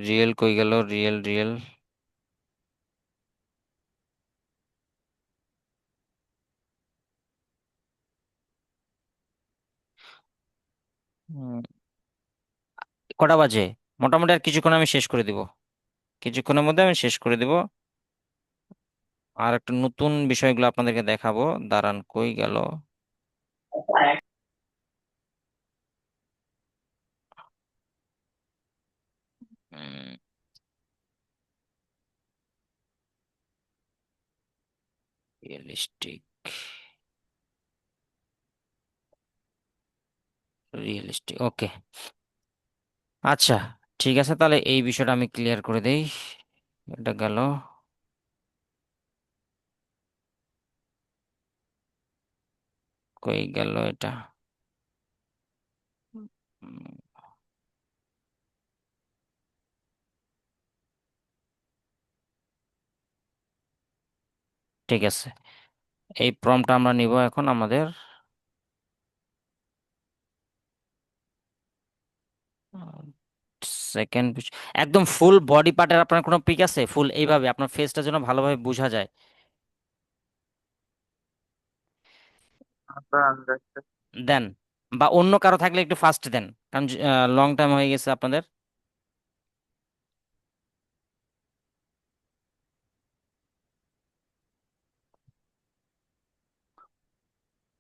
রিয়েল কই গেল? Real real. কটা বাজে? মোটামুটি আর কিছুক্ষণ আমি শেষ করে দিব, কিছুক্ষণের মধ্যে আমি শেষ করে দিব। আর একটা নতুন বিষয়গুলো আপনাদেরকে দেখাবো। দাঁড়ান, কই গেল? রিয়েলিস্টিক, রিয়েলিস্টিক, ওকে। আচ্ছা, ঠিক আছে, তাহলে এই বিষয়টা আমি ক্লিয়ার করে দেই। এটা গেল। কই গেল এটা? উম, ঠিক আছে, এই প্রম্পটটা আমরা নিব এখন আমাদের। সেকেন্ড, একদম ফুল বডি পার্টের আপনার কোনো পিক আছে? ফুল এইভাবে আপনার ফেসটা যেন ভালোভাবে বোঝা যায়। আচ্ছা, আমি দেখছি। দেন, বা অন্য কারো থাকলে একটু ফাস্ট দেন, কারণ লং টাইম হয়ে গেছে আপনাদের।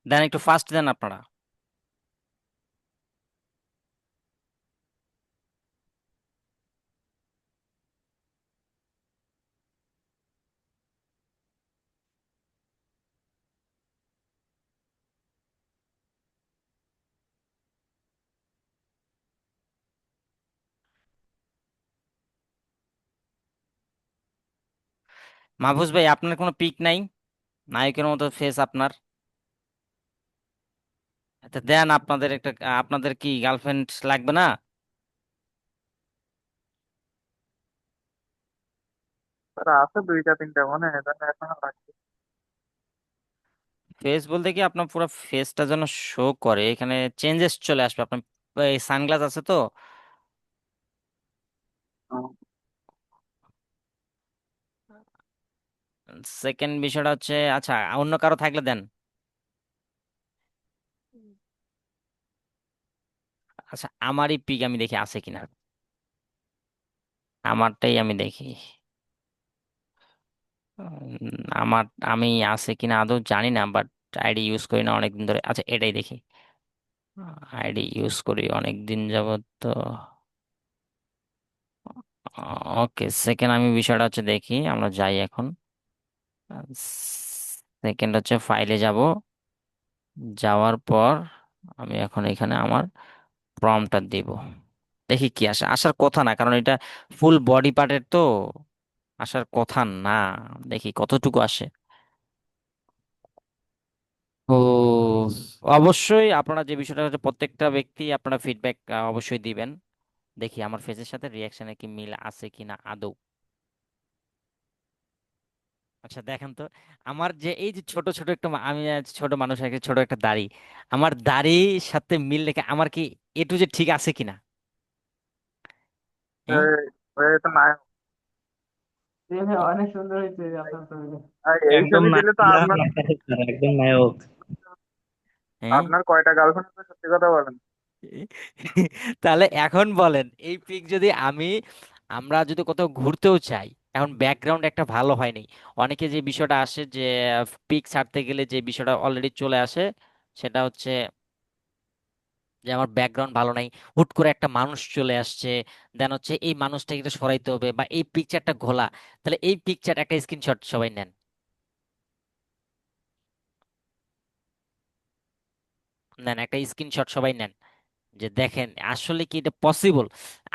দেন, একটু ফাস্ট দেন আপনারা। মাহফুজ ভাই, আপনার কোনো পিক নাই? নায়কের মতো ফেস আপনার। আচ্ছা দেন, আপনাদের একটা, আপনাদের কি গার্লফ্রেন্ড লাগবে না? স্যার আছে দুইটা তিনটা মনে হয়, এটা এখনো লাগবে। ফেস বলতে কি আপনার পুরো ফেসটা যেন শো করে, এখানে চেঞ্জেস চলে আসবে আপনার। এই সানগ্লাস আছে তো? সেকেন্ড বিষয়টা হচ্ছে, আচ্ছা অন্য কারো থাকলে দেন। আচ্ছা, আমারই পিক আমি দেখি আছে কিনা, আমারটাই আমি দেখি। আমার, আমি আছে কিনা আদৌ জানি না, বাট আইডি ইউজ করি না অনেকদিন ধরে। আচ্ছা, এটাই দেখি। আইডি ইউজ করি অনেক দিন যাবত তো। ওকে, সেকেন্ড আমি বিষয়টা হচ্ছে দেখি, আমরা যাই এখন। সেকেন্ড হচ্ছে ফাইলে যাব, যাওয়ার পর আমি এখন এখানে আমার প্রম্পটটা দিব। দেখি কি আসে। আসার কথা না, কারণ এটা ফুল বডি পার্টের তো, আসার কথা না। দেখি কতটুকু আসে। ও, অবশ্যই আপনারা যে বিষয়টা হচ্ছে, প্রত্যেকটা ব্যক্তি আপনারা ফিডব্যাক অবশ্যই দিবেন। দেখি আমার ফেসের সাথে রিয়াকশনে কি মিল আছে কিনা আদৌ। আচ্ছা দেখেন তো, আমার যে এই যে ছোট ছোট একটা আমি ছোট মানুষ, একটা ছোট একটা দাড়ি, আমার দাড়ির সাথে মিল রেখে আমার কি এ টু যে ঠিক আছে কিনা? হ্যাঁ। এটা নায়ক। অনেক সুন্দর হয়েছে আপনার ছবিটা। আর এই একদম ছবি দিলে নায়ক তো না, আপনার স্যার, একদম নায়ক। হ্যাঁ। আপনার কয়টা গার্লফ্রেন্ড আছে সত্যি কথা বলেন। তাহলে এখন বলেন, এই পিক যদি আমরা যদি কোথাও ঘুরতেও চাই, এখন ব্যাকগ্রাউন্ড একটা ভালো হয়নি। অনেকে যে বিষয়টা আসে যে পিক ছাড়তে গেলে যে বিষয়টা অলরেডি চলে আসে, সেটা হচ্ছে যে আমার ব্যাকগ্রাউন্ড ভালো নাই, হুট করে একটা মানুষ চলে আসছে, দেন হচ্ছে এই মানুষটাকে একটু সরাইতে হবে, বা এই পিকচারটা ঘোলা। তাহলে এই পিকচার একটা স্ক্রিনশট সবাই নেন। নেন একটা স্ক্রিনশট সবাই নেন, যে দেখেন আসলে কি এটা পসিবল,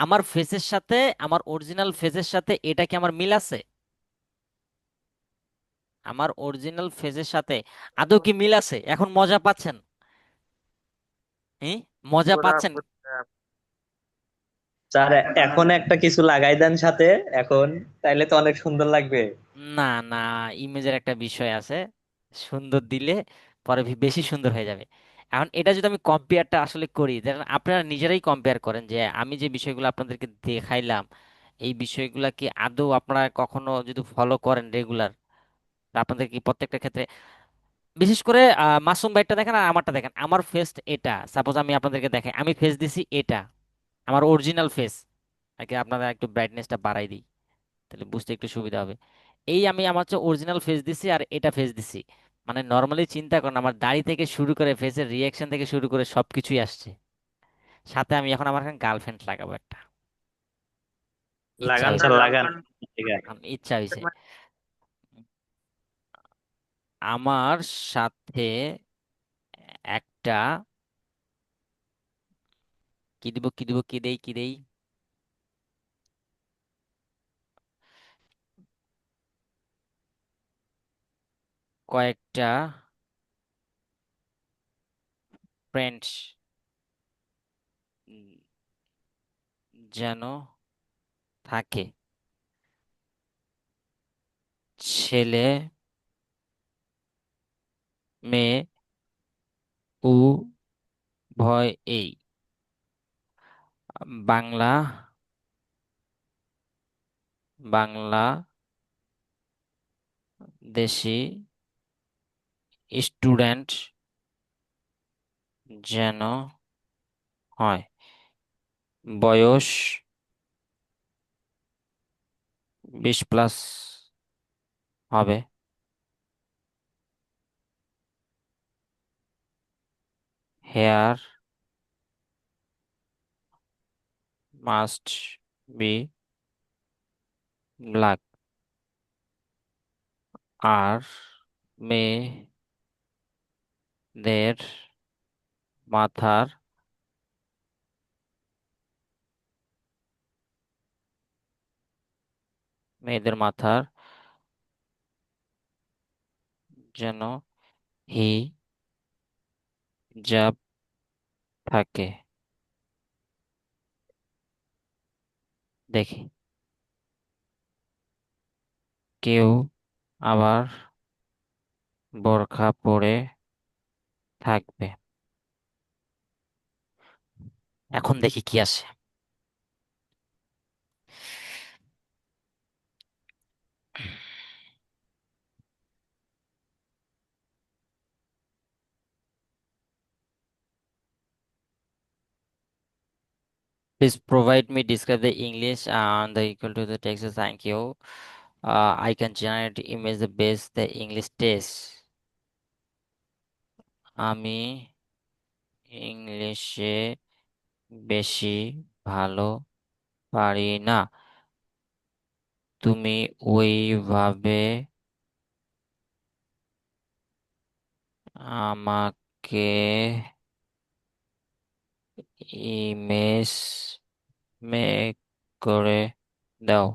আমার ফেসের সাথে, আমার অরিজিনাল ফেসের সাথে এটা কি আমার মিল আছে, আমার অরিজিনাল ফেসের সাথে আদৌ কি মিল আছে? এখন মজা পাচ্ছেন? হ্যাঁ, মজা পাচ্ছেন? স্যার এখন একটা কিছু লাগাই দেন সাথে এখন, তাইলে তো অনেক সুন্দর লাগবে। না না, ইমেজের একটা বিষয় আছে, সুন্দর দিলে পরে বেশি সুন্দর হয়ে যাবে। এখন এটা যদি আমি কম্পেয়ারটা আসলে করি, দেখেন আপনারা নিজেরাই কম্পেয়ার করেন যে আমি যে বিষয়গুলো আপনাদেরকে দেখাইলাম, এই বিষয়গুলা কি আদৌ আপনারা কখনো যদি ফলো করেন রেগুলার, আপনাদের কি প্রত্যেকটা ক্ষেত্রে, বিশেষ করে মাসুম ভাইটা দেখেন আর আমারটা দেখেন, আমার ফেস এটা, সাপোজ আমি আপনাদেরকে দেখাই, আমি ফেস দিছি এটা, আমার অরিজিনাল ফেস, আগে আপনারা একটু ব্রাইটনেসটা বাড়াই দিই তাহলে বুঝতে একটু সুবিধা হবে। এই আমি আমার হচ্ছে অরিজিনাল ফেস দিছি আর এটা ফেস দিছি, মানে নর্মালি চিন্তা করেন আমার দাড়ি থেকে শুরু করে ফেসের রিয়াকশন থেকে শুরু করে সবকিছুই আসছে, সাথে আমি এখন আমার গার্লফ্রেন্ড লাগাবো একটা, ইচ্ছা লাগান হয়েছে, স্যার লাগান। ঠিক আছে। ইচ্ছা হয়েছে আমার সাথে একটা, কি দিব কি দিব কি দেই কি দেই, কয়েকটা ফ্রেন্ডস যেন থাকে, ছেলে মেয়ে উভয়েই, বাংলা বাংলাদেশি স্টুডেন্ট যেন হয়, বয়স 20+ হবে, হেয়ার মাস্ট বি ব্ল্যাক, আর মেয়েদের মাথার মেয়েদের মাথার যেন হিজাব থাকে, দেখি কেউ আবার বোরখা পরে থাকবে, এখন দেখি কি আসে। Please provide me describe the English and the equal to the text. Thank you. I can generate image the best the English test. আমি ইংলিশে বেশি ভালো পারি না, তুমি ওইভাবে আমাকে ইমেজ মেক করে দাও।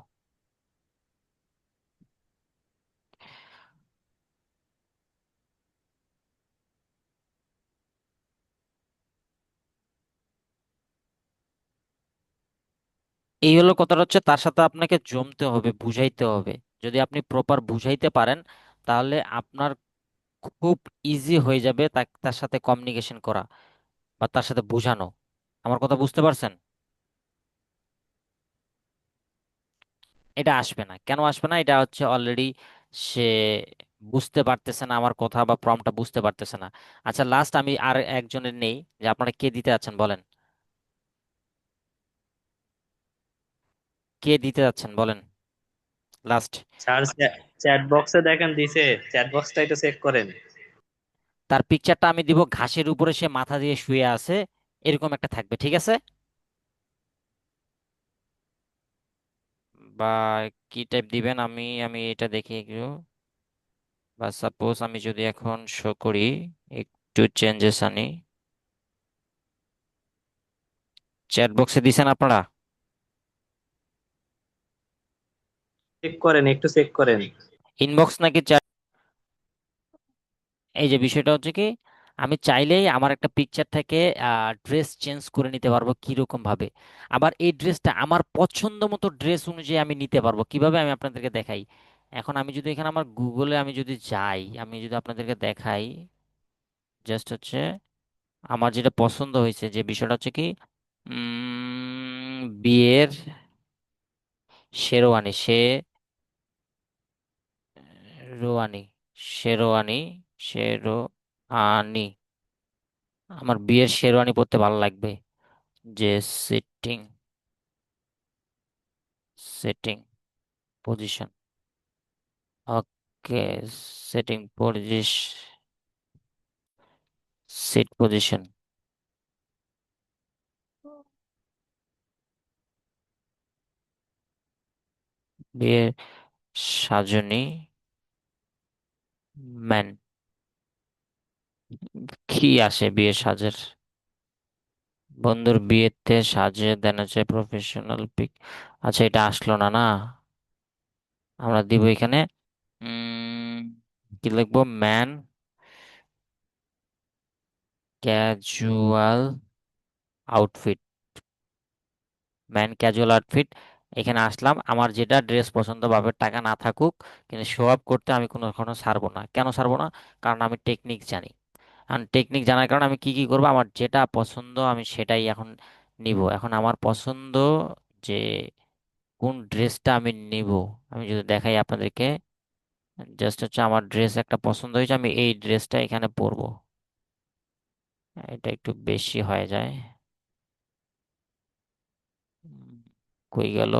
এই হলো কথাটা, হচ্ছে তার সাথে আপনাকে জমতে হবে, বুঝাইতে হবে। যদি আপনি প্রপার বুঝাইতে পারেন তাহলে আপনার খুব ইজি হয়ে যাবে তার সাথে কমিউনিকেশন করা বা তার সাথে বোঝানো। আমার কথা বুঝতে পারছেন? এটা আসবে না, কেন আসবে না? এটা হচ্ছে অলরেডি সে বুঝতে পারতেছে না আমার কথা, বা প্রম্পটটা বুঝতে পারতেছে না। আচ্ছা, লাস্ট আমি আর একজনের নেই, যে আপনারা কে দিতে যাচ্ছেন বলেন, কে দিতে যাচ্ছেন বলেন লাস্ট। স্যার চ্যাট বক্সে দেখেন দিছে, চ্যাট বক্সটা একটু চেক করেন। তার পিকচারটা আমি দিব, ঘাসের উপরে সে মাথা দিয়ে শুয়ে আছে, এরকম একটা থাকবে, ঠিক আছে? বা কি টাইপ দিবেন, আমি আমি এটা দেখি একটু, বা সাপোজ আমি যদি এখন শো করি, একটু চেঞ্জেস আনি, চ্যাট বক্সে দিছেন আপনারা? চেক করেন, একটু চেক করেন। ইনবক্স নাকি চ্যাট? এই যে বিষয়টা হচ্ছে কি, আমি চাইলেই আমার একটা পিকচার থেকে ড্রেস চেঞ্জ করে নিতে পারবো কিরকম ভাবে। আবার এই ড্রেসটা আমার পছন্দ মতো ড্রেস অনুযায়ী আমি নিতে পারবো কিভাবে, আমি আপনাদেরকে দেখাই। এখন আমি যদি এখানে আমার গুগলে আমি যদি যাই, আমি যদি আপনাদেরকে দেখাই, জাস্ট হচ্ছে আমার যেটা পছন্দ হয়েছে যে বিষয়টা হচ্ছে কি, বিয়ের শেরওয়ানি, রোয়ানি, শেরওয়ানি, শেরওয়ানি, আমার বিয়ের শেরওয়ানি পরতে ভালো লাগবে। যে সিটিং, সেটিং পজিশন, ওকে, সেটিং পজিশন, সিট পজিশন, বিয়ের সাজনি, ম্যান, কি আসে বিয়ের সাজের, বন্ধুর বিয়েতে সাজিয়ে দেন হচ্ছে প্রফেশনাল পিক। আচ্ছা, এটা আসলো না না, আমরা দিব এখানে উম কি লিখবো, man casual outfit, man casual outfit. এখানে আসলাম, আমার যেটা ড্রেস পছন্দ, বাপের টাকা না থাকুক, কিন্তু শো আপ করতে আমি কখনো ছাড়বো না। কেন ছাড়বো না? কারণ আমি টেকনিক জানি। আর টেকনিক জানার কারণে আমি কি কি করবো, আমার যেটা পছন্দ আমি সেটাই এখন নিব। এখন আমার পছন্দ যে কোন ড্রেসটা আমি নিব, আমি যদি দেখাই আপনাদেরকে, জাস্ট হচ্ছে আমার ড্রেস একটা পছন্দ হয়েছে, আমি এই ড্রেসটা এখানে পরবো। এটা একটু বেশি হয়ে যায়। উম, কই গেল?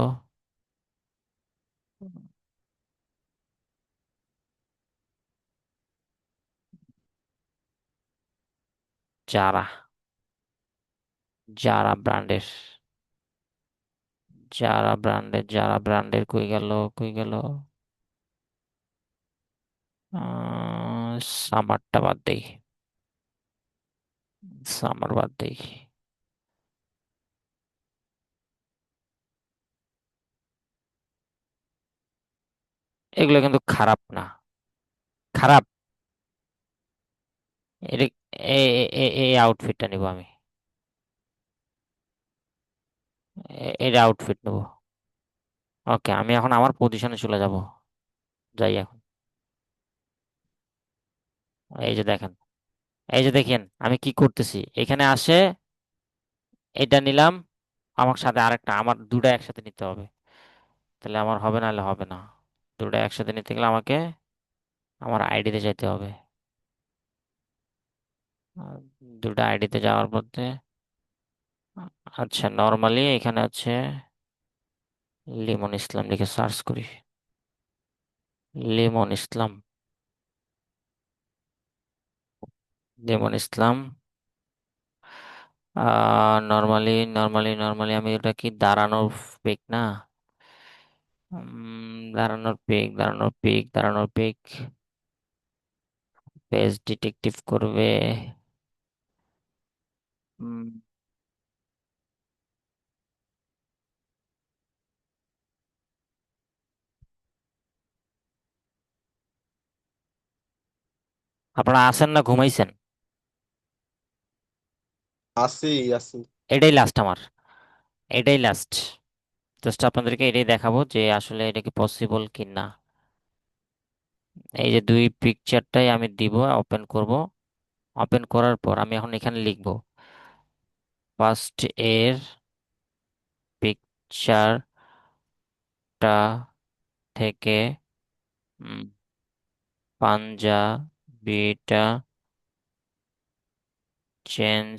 যারা, যারা ব্র্যান্ডের, যারা ব্র্যান্ডের কই গেল, কই গেল? সামারটা বাদ দেই, সামার বাদ দেই। এগুলো কিন্তু খারাপ না, খারাপ। এটা এই আউটফিটটা নিব আমি, এর আউটফিট নেব। ওকে, আমি এখন আমার পজিশনে চলে যাব, যাই এখন। এই যে দেখেন, এই যে দেখেন আমি কি করতেছি, এখানে আসে এটা নিলাম, আমার সাথে আরেকটা, আমার দুটা একসাথে নিতে হবে, তাহলে আমার হবে, নাহলে হবে না। দুটো একসাথে নিতে গেলে আমাকে আমার আইডিতে যেতে হবে। আহ, দুটো আইডিতে যাওয়ার পথে, আচ্ছা নর্মালি এখানে আছে লিমন ইসলাম লিখে সার্চ করি, লিমন ইসলাম, লিমন ইসলাম। নর্মালি আমি এটা কি দাঁড়ানোর পেক না, দাঁড়ানোর পেক পেজ ডিটেকটিভ করবে। উম, আপনারা আছেন না ঘুমাইছেন? আছি আছি। এটাই লাস্ট আমার, এটাই লাস্ট। জাস্ট আপনাদেরকে এটাই দেখাবো যে আসলে এটা কি পসিবল কি না। এই যে দুই পিকচারটাই আমি দিব, ওপেন করব। ওপেন করার পর আমি এখন এখানে লিখব ফার্স্ট এর পিকচারটা থেকে পাঞ্জাবিটা চেঞ্জ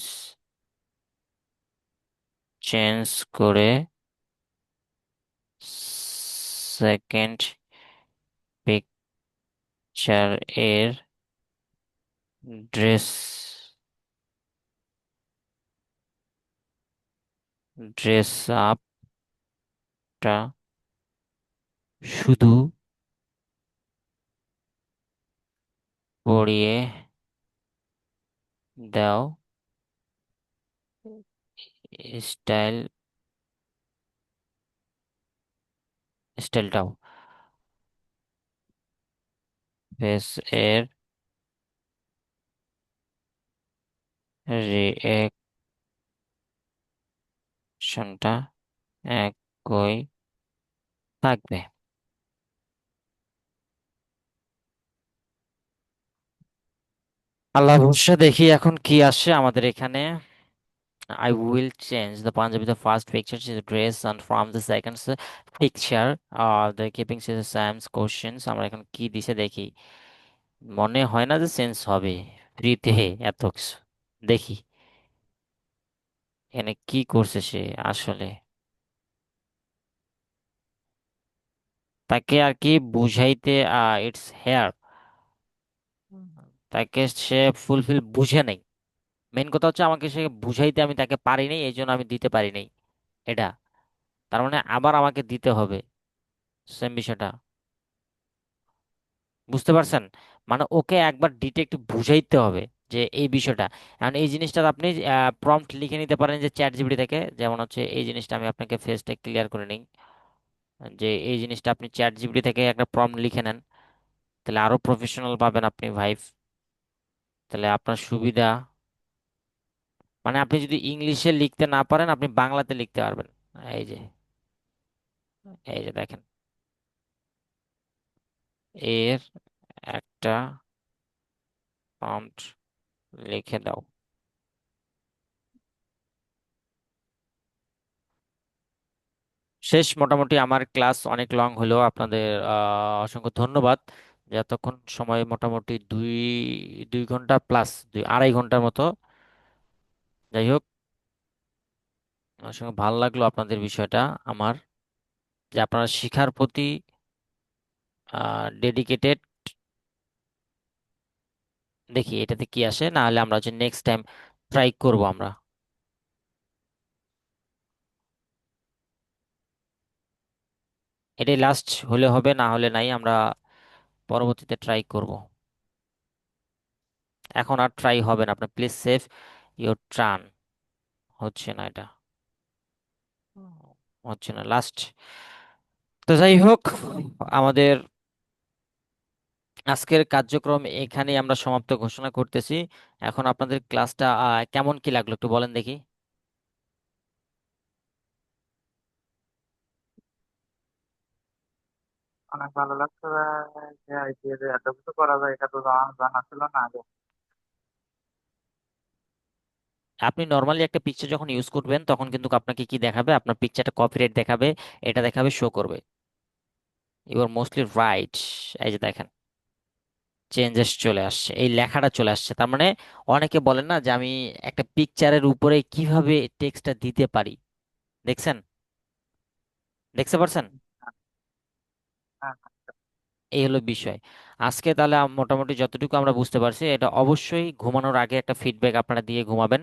চেঞ্জ করে সেকেন্ড পিকচার এর ড্রেস ড্রেস আপটা শুধু পরিয়ে দাও, স্টাইল, স্টাইলটাও ফেস এর রিঅ্যাকশনটা একই থাকবে। আল্লাহ ভরসা, দেখি এখন কি আসে আমাদের এখানে। I will change the Punjabi. The first picture is dress, and from the second picture, the keeping says Sam's questions. আমরা এখন কি দিছে দেখি। মনে হয় না যে চেঞ্জ হবে ফ্রিতে এত কিছু। দেখি এখানে কি করছে সে আসলে। তাকে আর কি বুঝাইতে, ইটস হেয়ার, তাকে সে ফুলফিল বুঝে নাই। মেন কথা হচ্ছে আমাকে সে বুঝাইতে আমি তাকে পারি নাই, এই জন্য আমি দিতে পারি নাই এটা। তার মানে আবার আমাকে দিতে হবে সেম বিষয়টা। বুঝতে পারছেন? মানে ওকে একবার ডিটেক্ট বুঝাইতে হবে যে এই বিষয়টা। এখন এই জিনিসটা আপনি প্রম্পট লিখে নিতে পারেন যে চ্যাট জিপিটি থেকে, যেমন হচ্ছে এই জিনিসটা আমি আপনাকে ফেসটা ক্লিয়ার করে নিই, যে এই জিনিসটা আপনি চ্যাট জিপিটি থেকে একটা প্রম্পট লিখে নেন, তাহলে আরো প্রফেশনাল পাবেন আপনি ভাইব, তাহলে আপনার সুবিধা। মানে আপনি যদি ইংলিশে লিখতে না পারেন আপনি বাংলাতে লিখতে পারবেন। এই যে, এই যে দেখেন, এর একটা প্রম্পট লিখে দাও। শেষ মোটামুটি। আমার ক্লাস অনেক লং হলো, আপনাদের অসংখ্য ধন্যবাদ যে এতক্ষণ সময়, মোটামুটি দুই 2 ঘন্টা প্লাস, 2 2.5 ঘন্টার মতো। যাই হোক, অসংখ্য ভালো লাগলো আপনাদের বিষয়টা আমার, যে আপনারা শিখার প্রতি ডেডিকেটেড। দেখি এটাতে কি আসে, না হলে আমরা হচ্ছে নেক্সট টাইম ট্রাই করব আমরা। এটাই লাস্ট হলে হবে, না হলে নাই, আমরা পরবর্তীতে ট্রাই করব। এখন আর ট্রাই হবে না, আপনার প্লিজ সেভ ইওর ট্রান। হচ্ছে না এটা, হচ্ছে না লাস্ট। তো যাই হোক, আমাদের আজকের কার্যক্রম এখানেই আমরা সমাপ্ত ঘোষণা করতেছি। এখন আপনাদের ক্লাসটা কেমন কি লাগলো একটু বলেন দেখি। অনেক ভালো লাগছে যে আইপিএল এত কিছু করা যায়, এটা তো জানা জানা ছিল না আগে। আপনি নর্মালি একটা পিকচার যখন ইউজ করবেন তখন কিন্তু আপনাকে কি দেখাবে, আপনার পিকচারটা কপিরাইট দেখাবে, এটা দেখাবে, শো করবে। You are mostly right. এই যে দেখেন, চেঞ্জেস চলে আসছে, এই লেখাটা চলে আসছে। তার মানে অনেকে বলেন না যে আমি একটা পিকচারের উপরে কিভাবে টেক্সটটা দিতে পারি। দেখছেন? দেখতে পারছেন? হ্যাঁ, এই হলো বিষয়। আজকে তাহলে মোটামুটি যতটুকু আমরা বুঝতে পারছি, এটা অবশ্যই ঘুমানোর আগে একটা ফিডব্যাক আপনারা দিয়ে ঘুমাবেন।